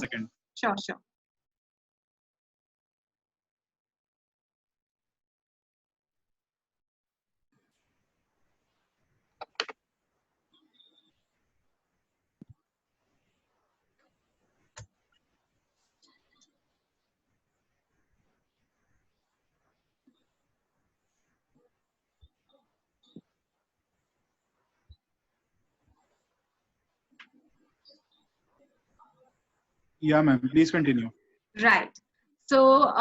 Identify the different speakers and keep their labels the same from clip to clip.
Speaker 1: second.
Speaker 2: Sure, sure.
Speaker 1: Yeah, ma'am. Please continue.
Speaker 2: Right. So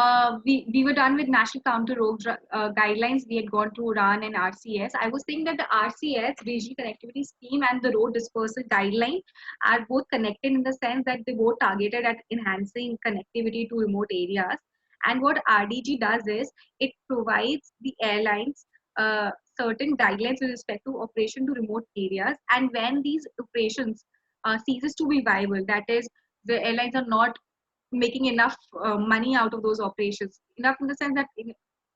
Speaker 2: we were done with National Counter Road guidelines. We had gone to RAN and RCS. I was saying that the RCS, Regional Connectivity Scheme, and the Road Dispersal Guideline are both connected in the sense that they both targeted at enhancing connectivity to remote areas. And what RDG does is it provides the airlines certain guidelines with respect to operation to remote areas. And when these operations ceases to be viable, that is, the airlines are not making enough money out of those operations, enough in the sense that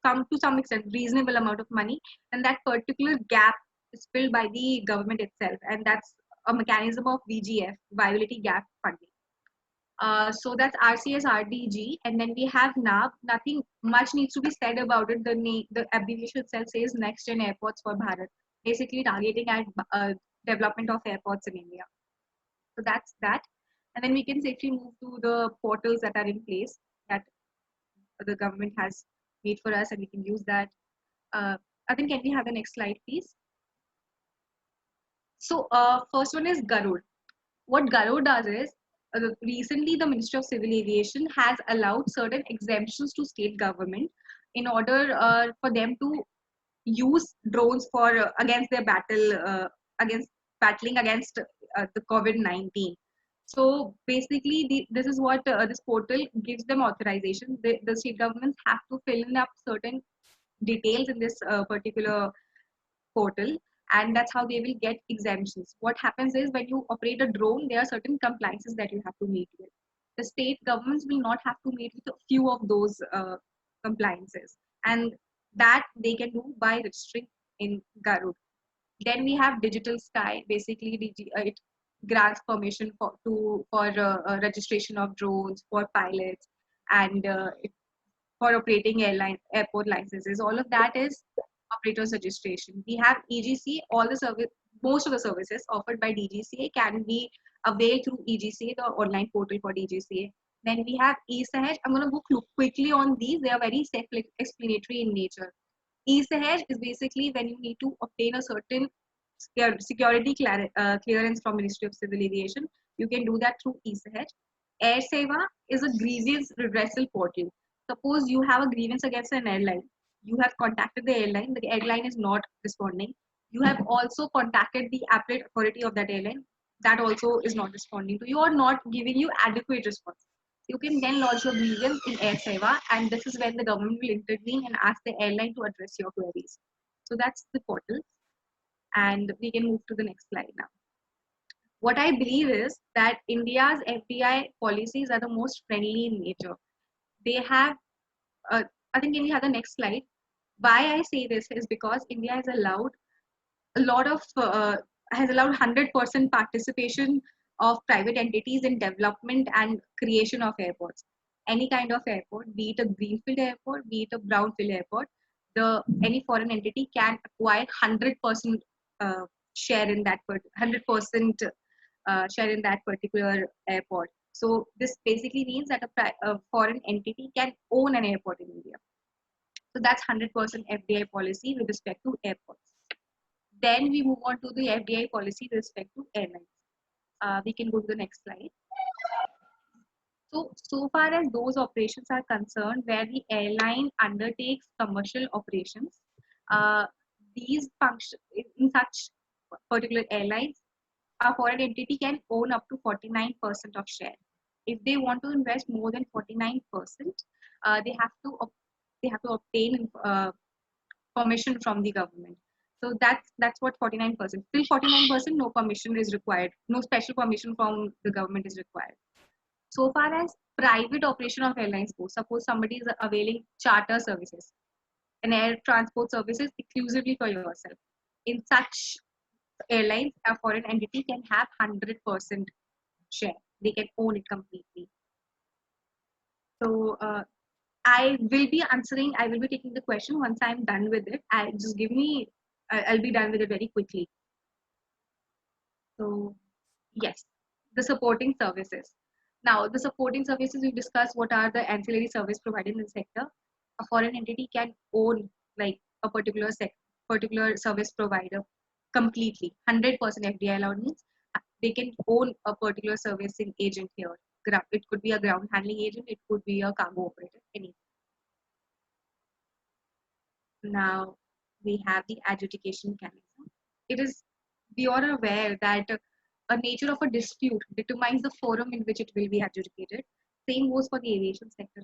Speaker 2: to some extent reasonable amount of money, and that particular gap is filled by the government itself, and that's a mechanism of VGF, viability gap funding. So that's RCS RDG, and then we have NAB. Nothing much needs to be said about it. The abbreviation itself says Next Gen Airports for Bharat, basically targeting at development of airports in India. So that's that. And then we can safely move to the portals that are in place that the government has made for us, and we can use that. I think, can we have the next slide, please? So first one is Garud. What Garud does is, recently the Ministry of Civil Aviation has allowed certain exemptions to state government in order for them to use drones for against their against battling against the COVID-19. So basically, this is what this portal gives them authorization. The state governments have to fill in up certain details in this particular portal, and that's how they will get exemptions. What happens is, when you operate a drone, there are certain compliances that you have to meet with. The state governments will not have to meet with a few of those compliances, and that they can do by registering in Garud. Then we have Digital Sky. Basically, it grants permission for registration of drones for pilots, and for operating airport licenses. All of that is operators registration. We have EGC. Most of the services offered by DGCA can be availed through EGCA, the online portal for DGCA. Then we have eSahaj. I'm going to go quickly on these. They are very self-explanatory in nature. eSahaj is basically when you need to obtain a certain security clearance from Ministry of Civil Aviation. You can do that through eSahaj. Air Seva is a grievance redressal portal. Suppose you have a grievance against an airline. You have contacted the airline is not responding. You have also contacted the appellate authority of that airline, that also is not responding to you or not giving you adequate response. You can then lodge your grievance in Air Seva, and this is when the government will intervene and ask the airline to address your queries. So that's the portal, and we can move to the next slide now. What I believe is that India's FDI policies are the most friendly in nature. They have, I think, can we have the next slide? Why I say this is because India has allowed a lot of, has allowed 100% participation of private entities in development and creation of airports. Any kind of airport, be it a greenfield airport, be it a brownfield airport, any foreign entity can acquire 100% share in that 100% share in that particular airport. So this basically means that a foreign entity can own an airport in India. So that's 100% FDI policy with respect to airports. Then we move on to the FDI policy with respect to airlines. We can go to the next slide. So far as those operations are concerned, where the airline undertakes commercial operations, these function in such particular airlines, a foreign entity can own up to 49% of share. If they want to invest more than 49%, they have to obtain permission from the government. So that's what 49%. Till 49%, no permission is required. No special permission from the government is required. So far as private operation of airlines goes, suppose somebody is availing charter services, an air transport services exclusively for yourself. In such airlines, a foreign entity can have 100% share. They can own it completely. So I will be answering, I will be taking the question once I'm done with it. Just give me, I'll be done with it very quickly. So yes, the supporting services. Now, the supporting services, we discussed what are the ancillary service provided in the sector. A foreign entity can own like a particular service provider completely. 100% FDI allowed means they can own a particular servicing agent here. It could be a ground handling agent, it could be a cargo operator, anything. Now we have the adjudication mechanism. It is, we are aware that a nature of a dispute determines the forum in which it will be adjudicated. Same goes for the aviation sector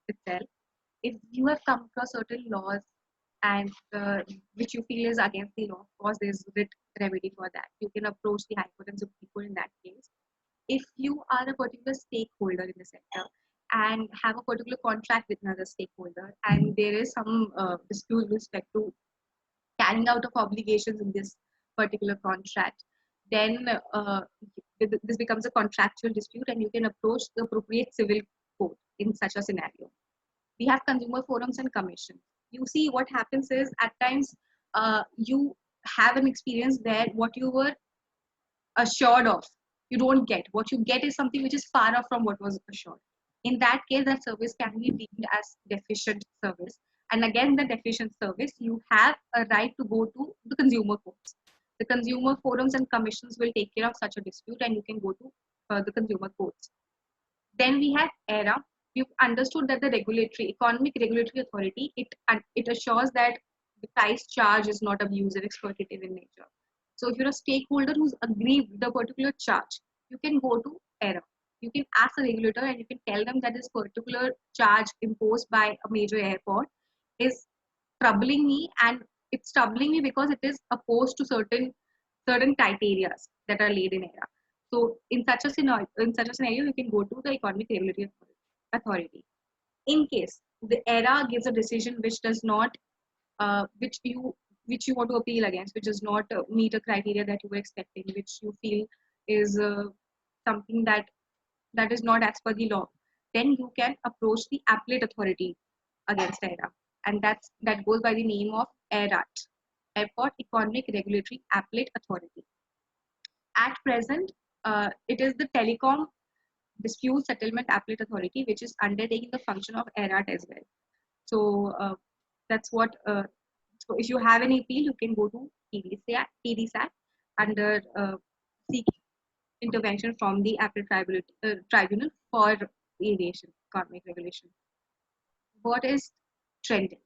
Speaker 2: itself. If you have come across certain laws and which you feel is against the law, of course there's writ remedy for that. You can approach the High Court and Supreme Court in that case. If you are a particular stakeholder in the sector and have a particular contract with another stakeholder and there is some dispute with respect to carrying out of obligations in this particular contract, then this becomes a contractual dispute and you can approach the appropriate civil court in such a scenario. We have consumer forums and commissions. You see, what happens is at times you have an experience where what you were assured of, you don't get. What you get is something which is far off from what was assured. In that case, that service can be deemed as deficient service. And again, the deficient service, you have a right to go to the consumer courts. The consumer forums and commissions will take care of such a dispute and you can go to the consumer courts. Then we have ERA. We've understood that the economic regulatory authority, it assures that the price charge is not abusive, exploitative in nature. So if you're a stakeholder who's agreed with a particular charge, you can go to ERA. You can ask the regulator and you can tell them that this particular charge imposed by a major airport is troubling me, and it's troubling me because it is opposed to certain criteria that are laid in ERA. So in such a scenario, you can go to the economic regulatory authority. In case the ERA gives a decision which does not, which you want to appeal against, which does not meet a criteria that you were expecting, which you feel is something that is not as per the law, then you can approach the appellate authority against ERA, and that goes by the name of ERAT, Airport Economic Regulatory Appellate Authority. At present, it is the Telecom Dispute Settlement Appellate Authority, which is undertaking the function of ERAT as well. So that's what. So if you have an appeal, you can go to TDSAT under seek intervention from the appellate tribunal for aviation economic regulation. What is trending?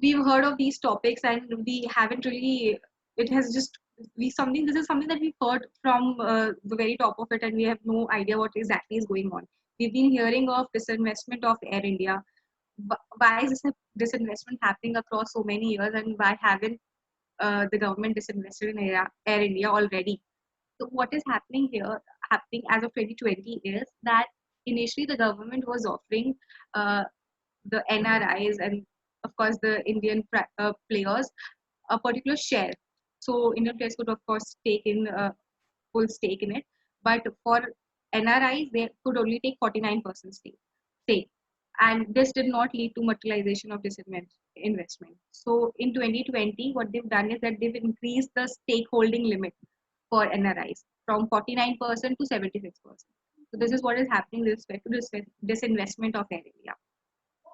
Speaker 2: We've heard of these topics and we haven't really. It has just this is something that we've heard from the very top of it, and we have no idea what exactly is going on. We've been hearing of disinvestment of Air India. Why is this disinvestment happening across so many years, and why haven't the government disinvested in Air India already? So what is happening as of 2020 is that initially the government was offering the NRIs and of course the Indian players a particular share. So Indian players could of course take in full stake in it, but for NRIs they could only take 49% stake, and this did not lead to materialization of this investment. So in 2020, what they've done is that they've increased the stakeholding limit for NRIs from 49% to 76%. So this is what is happening with respect to this investment of Air India.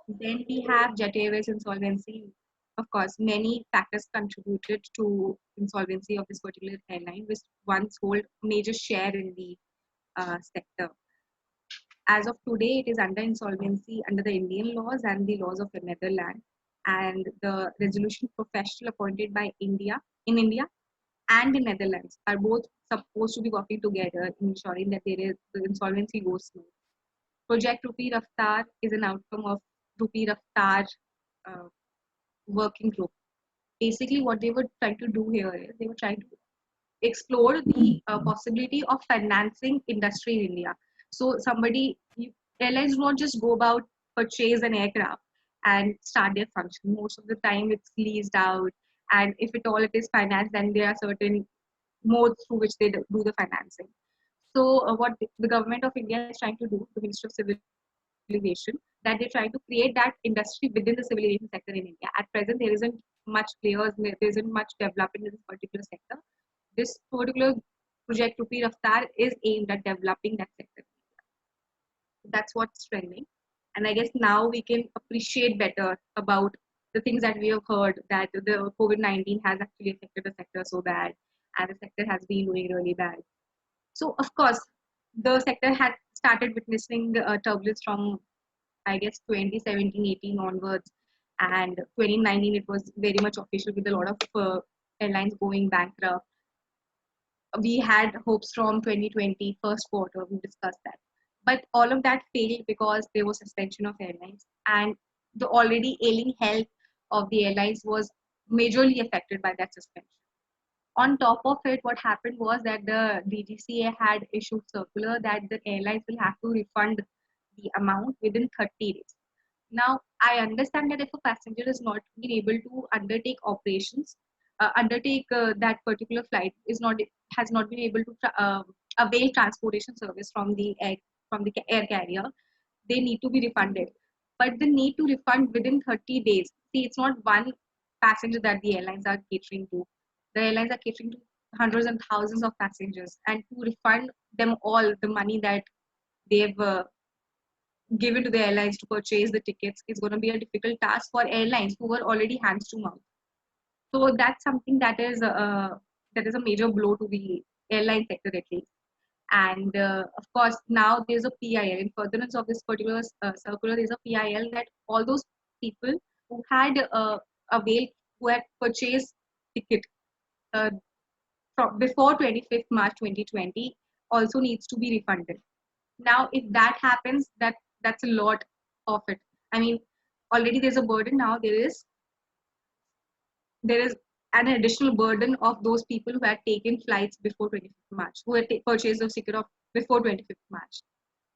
Speaker 2: Then we have Jet Airways insolvency. Of course, many factors contributed to insolvency of this particular airline, which once hold major share in the sector. As of today, it is under insolvency under the Indian laws and the laws of the Netherlands. And the resolution professional appointed by India and the Netherlands are both supposed to be working together, ensuring that the insolvency goes smooth. Project Rupi Raftar is an outcome of Rupi Raftar working group. Basically, what they were trying to do here is they were trying to explore the possibility of financing industry in India. So airlines won't just go about purchase an aircraft and start their function. Most of the time it's leased out, and if at all it is financed, then there are certain modes through which they do the financing. So what the government of India is trying to do, the Ministry of Civil Aviation, that they're trying to create that industry within the civil aviation sector in India. At present, there isn't much players, there isn't much development in this particular sector. This particular project Rupi Raftar is aimed at developing that sector. That's what's trending. And I guess now we can appreciate better about the things that we have heard, that the COVID-19 has actually affected the sector so bad and the sector has been doing really bad. So, of course, the sector had started witnessing turbulence from, I guess, 2017-18 onwards. And 2019, it was very much official with a lot of airlines going bankrupt. We had hopes from 2020 first quarter, we discussed that, but all of that failed because there was suspension of airlines, and the already ailing health of the airlines was majorly affected by that suspension. On top of it, what happened was that the DGCA had issued circular that the airlines will have to refund the amount within 30 days. Now, I understand that if a passenger is not been able to undertake operations, undertake that particular flight has not been able to avail transportation service from the air carrier, they need to be refunded. But the need to refund within 30 days. See, it's not one passenger that the airlines are catering to. The airlines are catering to hundreds and thousands of passengers, and to refund them all the money that they've given to the airlines to purchase the tickets is going to be a difficult task for airlines who were already hands to mouth. So that's something that is a major blow to the airline sector at least. And of course, now there's a PIL. In furtherance of this particular circular, there's a PIL that all those people who had availed, who had purchased ticket uh, from before 25th March 2020 also needs to be refunded. Now, if that happens, that's a lot of it. I mean, already there's a burden. Now there is an additional burden of those people who had taken flights before 25th March, who had purchased a ticket of before 25th March.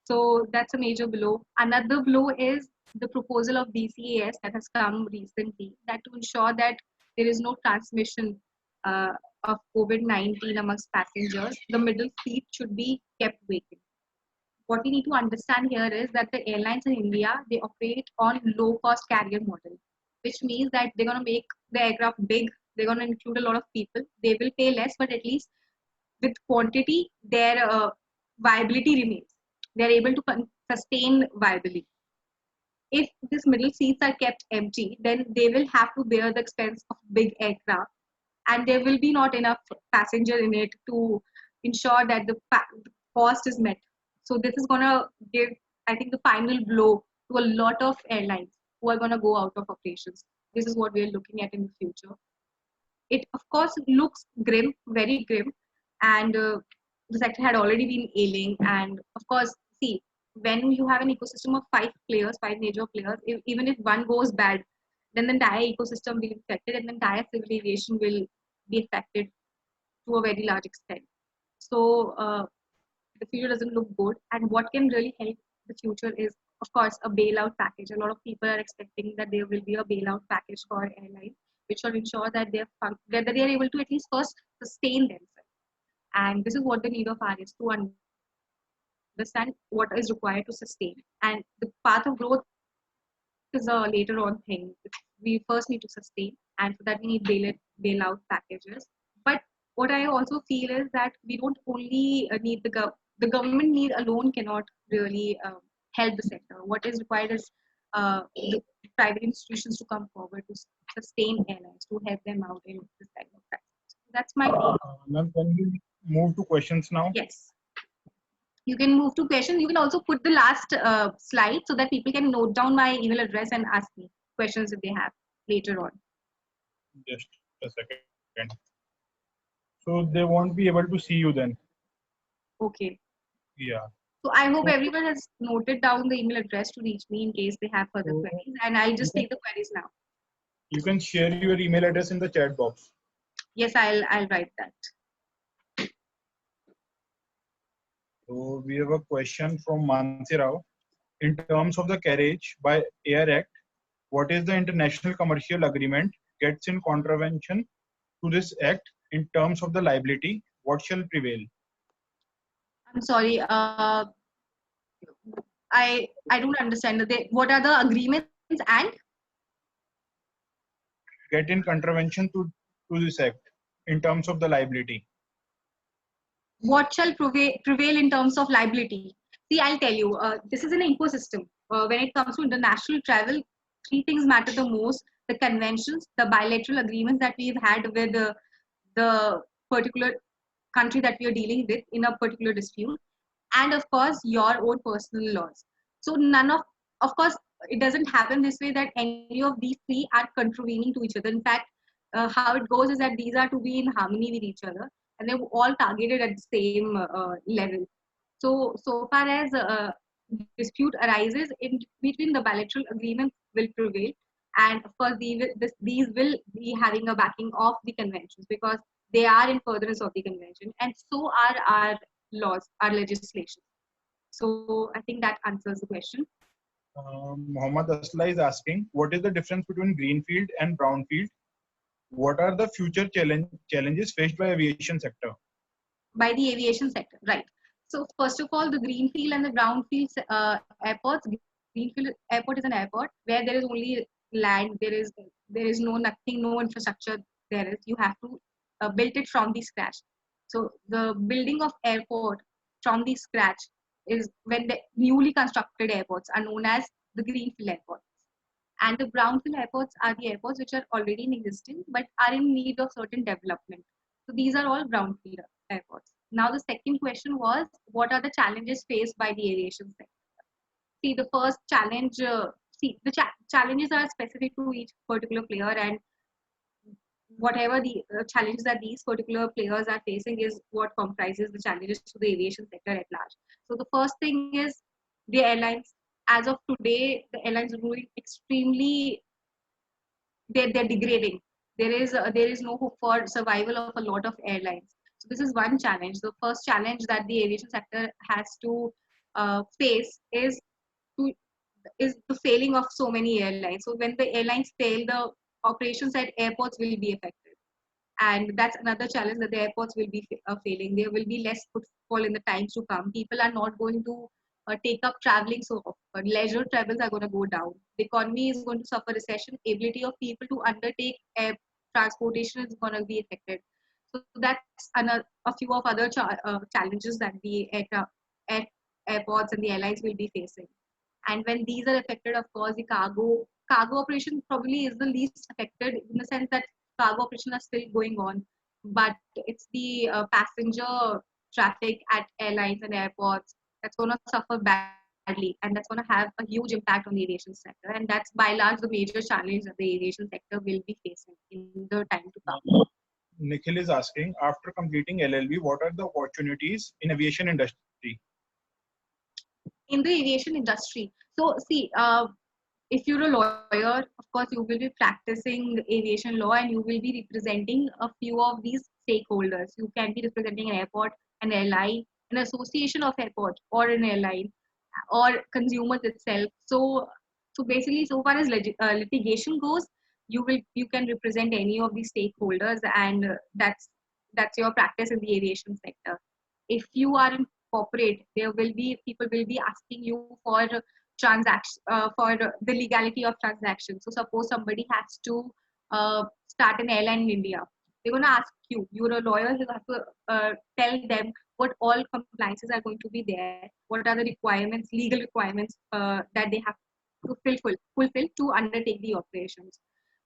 Speaker 2: So that's a major blow. Another blow is the proposal of BCAS that has come recently, that to ensure that there is no transmission uh, of COVID-19 amongst passengers, the middle seat should be kept vacant. What we need to understand here is that the airlines in India, they operate on low cost carrier model, which means that they're going to make the aircraft big, they're going to include a lot of people, they will pay less, but at least with quantity, their viability remains. They're able to sustain viability. If these middle seats are kept empty, then they will have to bear the expense of big aircraft, and there will be not enough passenger in it to ensure that the cost is met. So this is going to give, I think, the final blow to a lot of airlines who are going to go out of operations. This is what we are looking at in the future. It, of course, looks grim, very grim, and the sector had already been ailing. And of course, see, when you have an ecosystem of five players, five major players, even if one goes bad, then the entire ecosystem will be affected, and the entire civil aviation will be affected to a very large extent. So the future doesn't look good. And what can really help the future is, of course, a bailout package. A lot of people are expecting that there will be a bailout package for airlines, which will ensure that that they are able to at least first sustain themselves. And this is what the need of R is, to understand what is required to sustain. And the path of growth is a later on thing. We first need to sustain, and for that we need bailout packages. But what I also feel is that we don't only need the government need alone cannot really help the sector. What is required is the private institutions to come forward to sustain airlines, to help them out in this kind of crisis. That's my take.
Speaker 1: Ma'am, can we move to questions now?
Speaker 2: Yes. You can move to questions. You can also put the last slide so that people can note down my email address and ask me questions if they have later on.
Speaker 1: Just a second. So they won't be able to see you then.
Speaker 2: Okay.
Speaker 1: Yeah.
Speaker 2: So I hope everyone has noted down the email address to reach me in case they have further queries, and I'll just take the queries now.
Speaker 1: You can share your email address in the chat box.
Speaker 2: Yes, I'll write that.
Speaker 1: So we have a question from Mansi Rao. In terms of the Carriage by Air Act, what is the international commercial agreement gets in contravention to this act in terms of the liability? What shall prevail?
Speaker 2: I'm sorry. I don't understand. What are the agreements and
Speaker 1: Get in contravention to this act in terms of the liability.
Speaker 2: what shall prevail in terms of liability? See, I'll tell you. This is an ecosystem. When it comes to international travel, three things matter the most: the conventions, the bilateral agreements that we've had with the particular country that we are dealing with in a particular dispute, and of course your own personal laws. So none of course it doesn't happen this way that any of these three are contravening to each other. In fact, how it goes is that these are to be in harmony with each other, and they're all targeted at the same level. So far as dispute arises in between, the bilateral agreements will prevail, and of course these will be having a backing of the conventions, because they are in furtherance of the convention, and so are our laws, our legislation. So I think that answers the question.
Speaker 1: Mohammad Asla is asking, what is the difference between greenfield and brownfield? What are the future challenges faced by aviation sector?
Speaker 2: By the aviation sector, right? So first of all, the greenfield and the brownfield airports. Greenfield airport is an airport where there is only land. There is no nothing, no infrastructure. There is, you have to build it from the scratch. So the building of airport from the scratch is when the newly constructed airports are known as the greenfield airports. And the brownfield airports are the airports which are already in existence but are in need of certain development. So these are all brownfield airports. Now the second question was, what are the challenges faced by the aviation sector? See, the first challenge, challenges are specific to each particular player, and whatever the challenges that these particular players are facing is what comprises the challenges to the aviation sector at large. So the first thing is the airlines. As of today, the airlines are doing extremely, they're degrading. There is no hope for survival of a lot of airlines. So this is one challenge. The first challenge that the aviation sector has to face to, is the failing of so many airlines. So when the airlines fail, the operations at airports will be affected, and that's another challenge, that the airports will be failing. There will be less footfall in the times to come. People are not going to take up traveling so often. Leisure travels are going to go down. The economy is going to suffer recession. Ability of people to undertake air transportation is going to be affected. So that's a few of other challenges that the air, airports and the airlines will be facing. And when these are affected, of course, the cargo operation probably is the least affected, in the sense that cargo operations are still going on, but it's the passenger traffic at airlines and airports that's going to suffer badly, and that's going to have a huge impact on the aviation sector. And that's by large the major challenge that the aviation sector will be facing in the time to come.
Speaker 1: Nikhil is asking, after completing LLB, what are the opportunities in aviation industry?
Speaker 2: In the aviation industry, so see, if you're a lawyer, of course, you will be practicing aviation law, and you will be representing a few of these stakeholders. You can be representing an airport, an airline, an association of airports, or an airline, or consumers itself. So basically, so far as litigation goes, you can represent any of these stakeholders, and that's your practice in the aviation sector. If you are in corporate, there will be people will be asking you for transaction, for the legality of transactions. So suppose somebody has to start an airline in India, they're going to ask you. You're a lawyer, you have to tell them what all compliances are going to be there, what are the requirements, legal requirements that they have to fulfill to undertake the operations.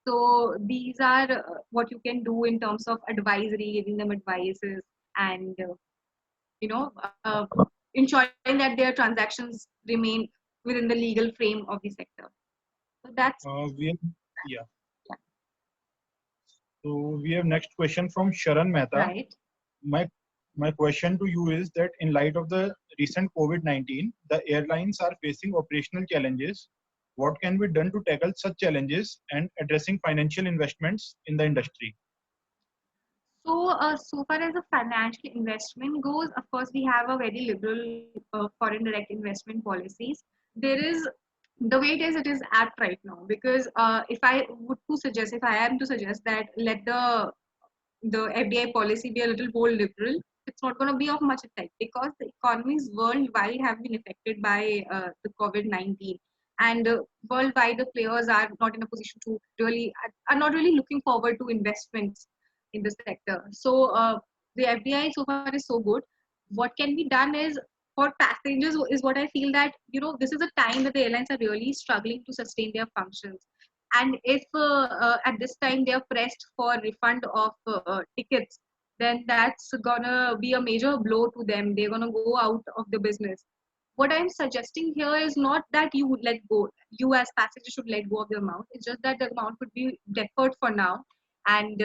Speaker 2: So these are what you can do in terms of advisory, giving them advices, and you know, ensuring that their transactions remain within the legal frame of the sector. So that's
Speaker 1: yeah. So we have next question from Sharan Mehta.
Speaker 2: right.
Speaker 1: My question to you is that in light of the recent COVID-19, the airlines are facing operational challenges. What can be done to tackle such challenges and addressing financial investments in the industry?
Speaker 2: So far as the financial investment goes, of course, we have a very liberal foreign direct investment policies. There is, the way it is at right now, because if I am to suggest that let the FDI policy be a little more liberal, it's not going to be of much effect because the economies worldwide have been affected by the COVID-19, and worldwide the players are not in a position to really are not really looking forward to investments in the sector. So the FDI so far is so good. What can be done is for passengers is what I feel that this is a time that the airlines are really struggling to sustain their functions, and if at this time they are pressed for refund of tickets, then that's gonna be a major blow to them. They're gonna go out of the business. What I'm suggesting here is not that you would let go, you as passengers should let go of the amount. It's just that the amount would be deferred for now, and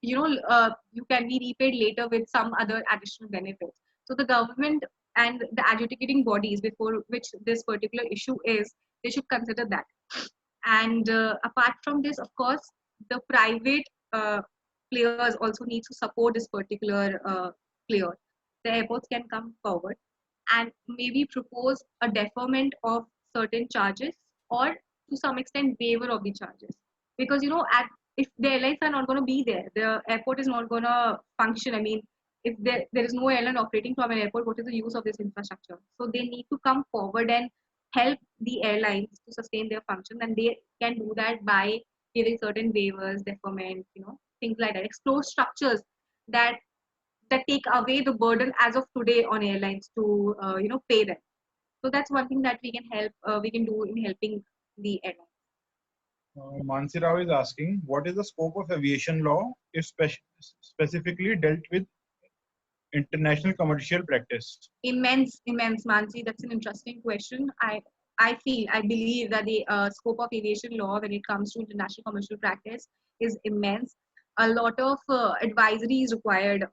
Speaker 2: you can be repaid later with some other additional benefits. So the government and the adjudicating bodies before which this particular issue is, they should consider that. And apart from this, of course, the private players also need to support this particular player. The airports can come forward and maybe propose a deferment of certain charges, or to some extent waiver of the charges, because at if the airlines are not going to be there, the airport is not going to function. I mean, if there is no airline operating from an airport, what is the use of this infrastructure? So they need to come forward and help the airlines to sustain their function, and they can do that by giving certain waivers, deferment, things like that. Explore structures that take away the burden as of today on airlines to pay them. So that's one thing that we can do in helping the airlines.
Speaker 1: Mansi Rao is asking, what is the scope of aviation law if specifically dealt with international commercial practice?
Speaker 2: Immense, Mansi. That's an interesting question. I believe that the scope of aviation law when it comes to international commercial practice is immense. A lot of advisory is required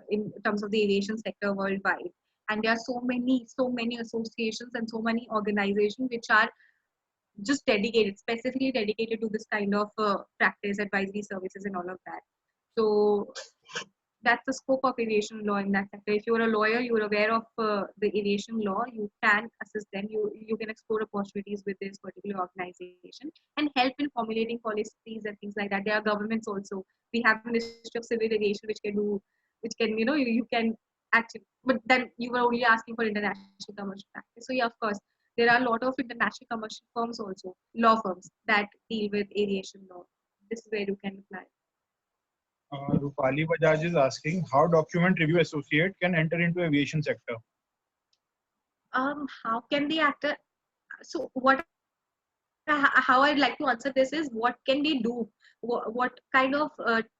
Speaker 2: in terms of the aviation sector worldwide, and there are so many associations and so many organizations which are just specifically dedicated to this kind of practice, advisory services, and all of that. So that's the scope of aviation law in that sector. If you're a lawyer, you're aware of the aviation law, you can assist them. You can explore opportunities with this particular organization and help in formulating policies and things like that. There are governments also. We have Ministry of Civil Aviation, which can you can actually. But then you were only asking for international commercial practice. So yeah, of course, there are a lot of international commercial firms also, law firms that deal with aviation law. This is where you can apply.
Speaker 1: Rupali Bajaj is asking how document review associate can enter into aviation sector.
Speaker 2: How can the actor? So how I'd like to answer this is what can they do? What kind of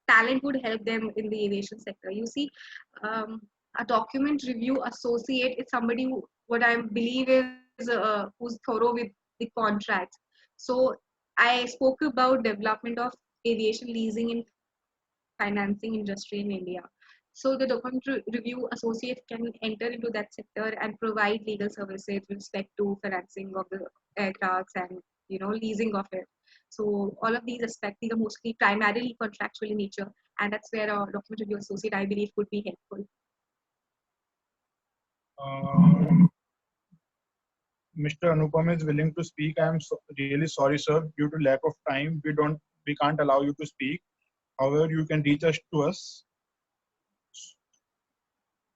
Speaker 2: talent would help them in the aviation sector? You see, a document review associate is somebody who, what I believe is who's thorough with the contracts. So I spoke about development of aviation leasing and financing industry in India. So the document review associate can enter into that sector and provide legal services with respect to financing of the aircrafts and leasing of it. So all of these aspects, these are mostly primarily contractual in nature, and that's where a document review associate, I believe, would be helpful.
Speaker 1: Mr. Anupam is willing to speak. I am really sorry, sir. Due to lack of time, we can't allow you to speak. However, you can reach us to us.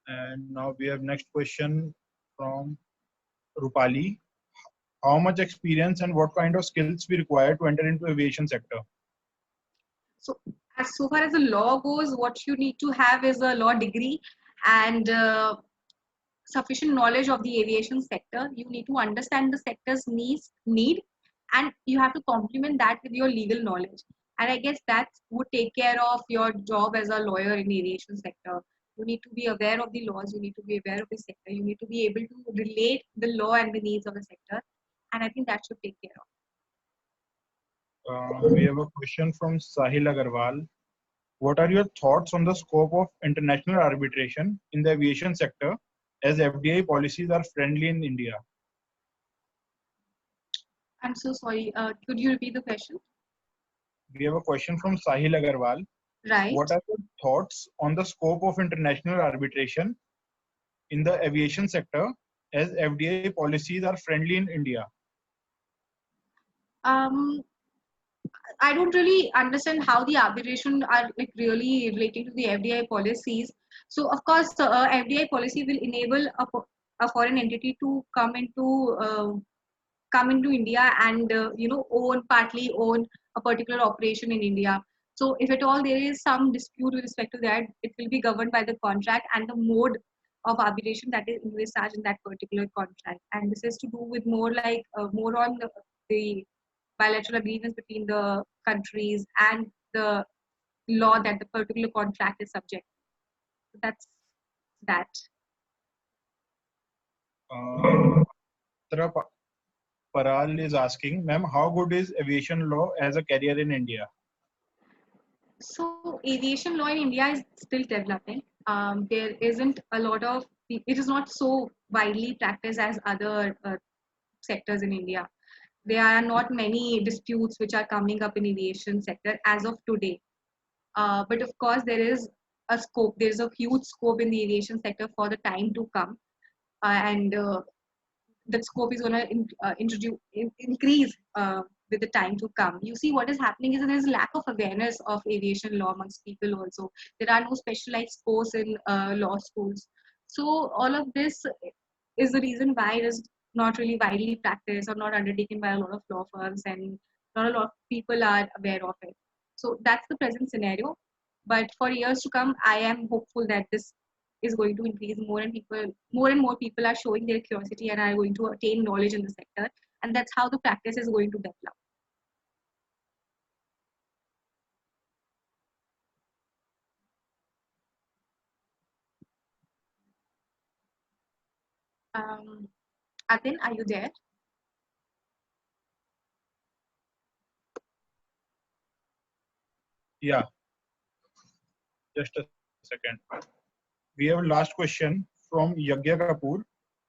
Speaker 1: And now we have next question from Rupali. How much experience and what kind of skills we require to enter into aviation sector?
Speaker 2: So so far as the law goes, what you need to have is a law degree and sufficient knowledge of the aviation sector. You need to understand the sector's need, and you have to complement that with your legal knowledge. And I guess that would take care of your job as a lawyer in the aviation sector. You need to be aware of the laws, you need to be aware of the sector, you need to be able to relate the law and the needs of the sector. And I think that should take care of.
Speaker 1: We have a question from Sahil Agarwal. What are your thoughts on the scope of international arbitration in the aviation sector as FDI policies are friendly in India?
Speaker 2: I'm so sorry. Could you repeat the question?
Speaker 1: We have a question from Sahil Agarwal.
Speaker 2: Right.
Speaker 1: What are your thoughts on the scope of international arbitration in the aviation sector as FDI policies are friendly in India?
Speaker 2: I don't really understand how the arbitration are like really relating to the FDI policies. So of course, FDI policy will enable a foreign entity to come into India and partly own a particular operation in India. So if at all there is some dispute with respect to that, it will be governed by the contract and the mode of arbitration that is envisaged in that particular contract. And this is to do with more like more on the bilateral agreements between the countries and the law that the particular contract is subject. So that's that.
Speaker 1: Tara Paral is asking, ma'am, how good is aviation law as a career in India?
Speaker 2: So aviation law in India is still developing. There isn't a lot of it is not so widely practiced as other sectors in India. There are not many disputes which are coming up in aviation sector as of today. But of course, there is a scope. There is a huge scope in the aviation sector for the time to come, and that scope is going to increase with the time to come. You see, what is happening is that there is lack of awareness of aviation law amongst people also. There are no specialized course in law schools. So all of this is the reason why it is not really widely practiced or not undertaken by a lot of law firms, and not a lot of people are aware of it. So that's the present scenario. But for years to come, I am hopeful that this is going to increase. More and more people are showing their curiosity and are going to attain knowledge in the sector, and that's how the practice is going to develop. um, Atin, are you there?
Speaker 1: Yeah, just a second. We have a last question from Yagya Kapoor.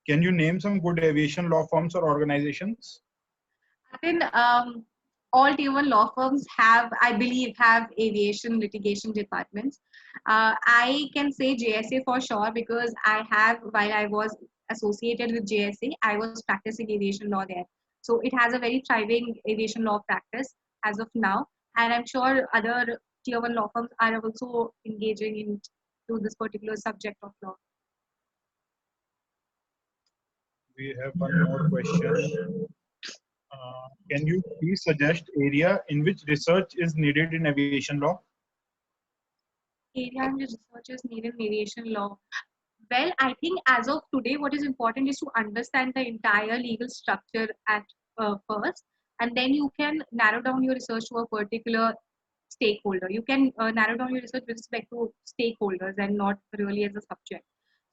Speaker 1: Can you name some good aviation law firms or organizations?
Speaker 2: Atin, all tier 1 law firms have, I believe, have aviation litigation departments. I can say JSA for sure because while I was associated with JSA, I was practicing aviation law there. So it has a very thriving aviation law practice as of now. And I'm sure other tier 1 law firms are also engaging into this particular subject of law.
Speaker 1: We have one more question. Can you please suggest area in which research is needed in aviation law?
Speaker 2: Area in which research is needed in aviation law. Well, I think as of today, what is important is to understand the entire legal structure at first, and then you can narrow down your research to a particular stakeholder. You can narrow down your research with respect to stakeholders and not really as a subject.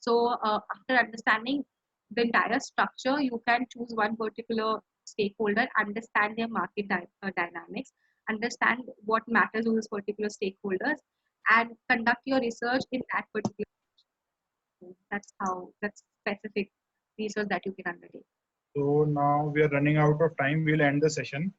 Speaker 2: So, after understanding the entire structure, you can choose one particular stakeholder, understand their market dynamics, understand what matters to these particular stakeholders, and conduct your research in that particular. That's specific research that you can undertake.
Speaker 1: So now we are running out of time. We'll end the session.